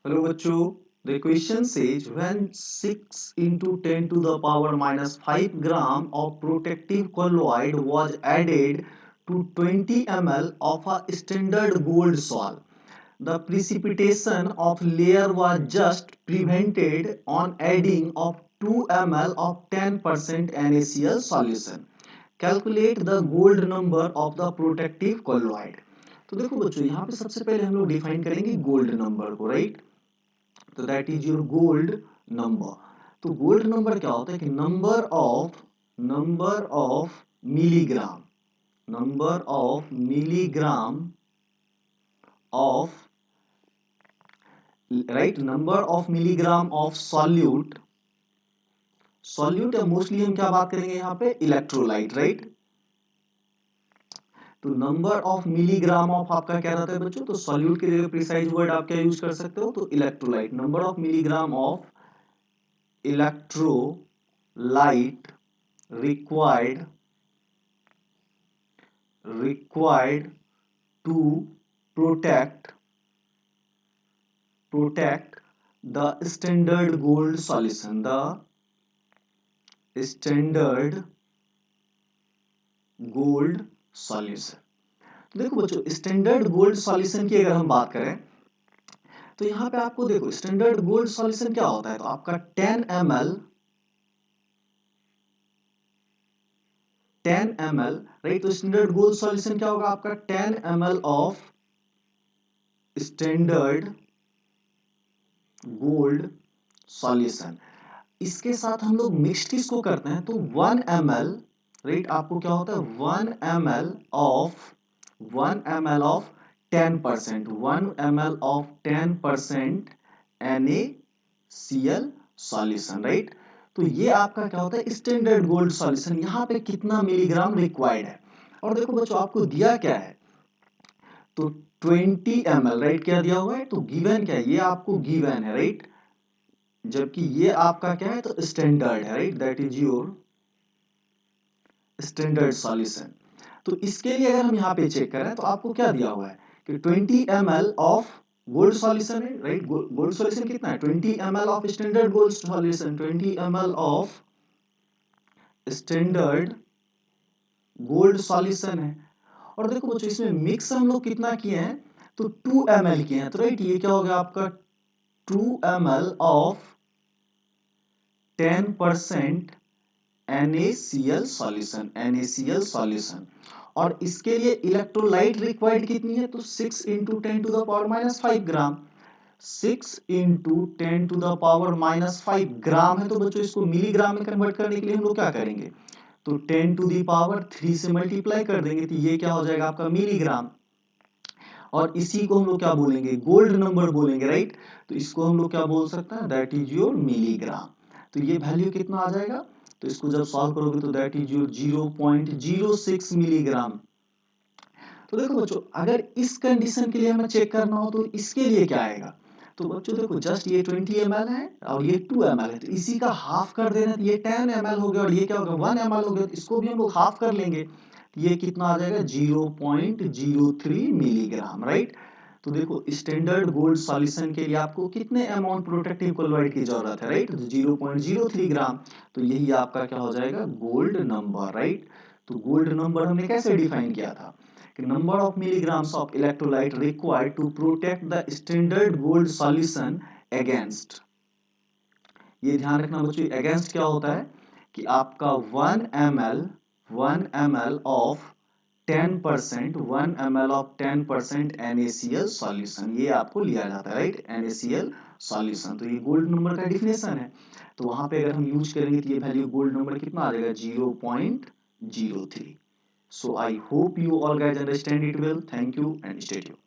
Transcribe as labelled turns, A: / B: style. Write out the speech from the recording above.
A: Hello बच्चों, the question says when 6 into 10 to the power minus 5 gram of protective colloid was added to 20 ml of a standard gold salt, the precipitation of layer was just prevented on adding of 2 ml of 10% NaCl solution. Calculate the gold number of the protective colloid. तो देखो बच्चों, यहाँ पे सबसे पहले हम लोग define करेंगे गोल्ड नंबर को, राइट? तो that is your gold number. तो गोल्ड नंबर क्या होता है कि number of milligram of right, number of milligram of solute या मोस्टली हम क्या बात करेंगे यहाँ पे, इलेक्ट्रोलाइट, राइट? तो नंबर ऑफ मिलीग्राम ऑफ आपका क्या रहता है बच्चों, तो सॉल्यूट के जगह प्रिसाइज वर्ड आप क्या यूज कर सकते हो, तो electrolyte. Number of milligram of electrolyte required to protect the standard gold solution, तो देखो बच्चों, स्टैंडर्ड गोल्ड सॉल्यूशन की अगर हम बात करें तो यहाँ पे आपको देखो स्टैंडर्ड गोल्ड सॉल्यूशन क्या होता है, तो आपका 10 ml, राइट? तो स्टैंडर्ड गोल्ड सॉल्यूशन क्या होगा आपका, 10 ml of standard gold solution. इसके साथ हम लोग मिक्स्ड किसको करते हैं, तो 1 ml, राइट? आपको क्या होता है, 1 ml of 10%, 1 ml of 10% NaCl solution, right? तो ये आपका क्या होता है, स्टैंडर्ड गोल्ड सॉल्यूशन। यहाँ पे कितना मिलीग्राम रिक्वायर्ड है, और देखो बच्चों आपको दिया क्या है, तो 20 ml, राइट? क्या दिया हुआ है, तो गिवन क्या है, ये आपको गिवन है, राइट? जबकि ये आपका क्या है, तो स्टैंडर्ड है, right? That is your standard solution. तो इसके लिए अगर हम यहाँ पे चेक करें तो आपको क्या दिया हुआ है कि 20 ml ऑफ गोल्ड सॉल्यूशन है, राइट? गोल्ड सॉल्यूशन कितना है, 20 ml of standard gold solution, 20 ml of standard gold solution है। और देखो बच्चों इसमें मिक्स हम लोग कितना किए हैं, तो 2 ml किए हैं, तो राइट ये क्या हो गया आपका 2 ml ऑफ 10% NaCl सॉल्यूशन। और इसके लिए इलेक्ट्रोलाइट रिक्वायर्ड कितनी है, तो 6 into 10 to the power minus 5 gram. 6 into 10 to the power minus 5 gram है, तो बच्चों इसको मिलीग्राम में कन्वर्ट करने के लिए हम लोग क्या करेंगे, तो 10 टू द पावर 3 से मल्टीप्लाई कर देंगे, तो ये क्या हो जाएगा आपका मिलीग्राम। और इसी को हम लोग क्या बोलेंगे, गोल्ड नंबर बोलेंगे, राइट? तो इसको हम लोग क्या बोल सकते हैं, दैट इज योर मिलीग्राम। तो ये वैल्यू कितना आ जाएगा, तो इसको जब सॉल्व करोगे तो दैट इज योर 0.06 मिलीग्राम। तो देखो बच्चों अगर इस कंडीशन के लिए हमें चेक करना हो तो इसके लिए क्या आएगा, तो बच्चों देखो जस्ट ये 20 ml है और ये 2 ml है, तो इसी का हाफ कर देना, तो ये 10 ml हो गया और ये क्या हो गया 1 ml हो गया, तो इसको भी हम लोग हाफ कर लेंगे, तो ये कितना आ जाएगा 0.03 मिलीग्राम, राइट? तो देखो स्टैंडर्ड गोल्ड सॉल्यूशन के लिए आपको कितने अमाउंट प्रोटेक्टिव क्लोराइड की जरूरत है, राइट? तो 0.03 ग्राम, तो यही आपका क्या हो जाएगा गोल्ड नंबर, राइट? तो गोल्ड नंबर हमने कैसे डिफाइन किया था, number of milligrams of electrolyte required to protect the standard gold solution against, ये ध्यान रखना बच्चों against क्या होता है कि आपका 1 ml of 10%, 1 ml of 10% NaCl solution, ये आपको लिया जाता है, राइट? NaCl solution, तो ये गोल्ड नंबर का डिफिनेशन है। तो वहां पे अगर हम यूज करेंगे तो ये वैल्यू गोल्ड नंबर कितना आ जाएगा 0.03। So I hope you all guys understand it well. Thank you and stay tuned.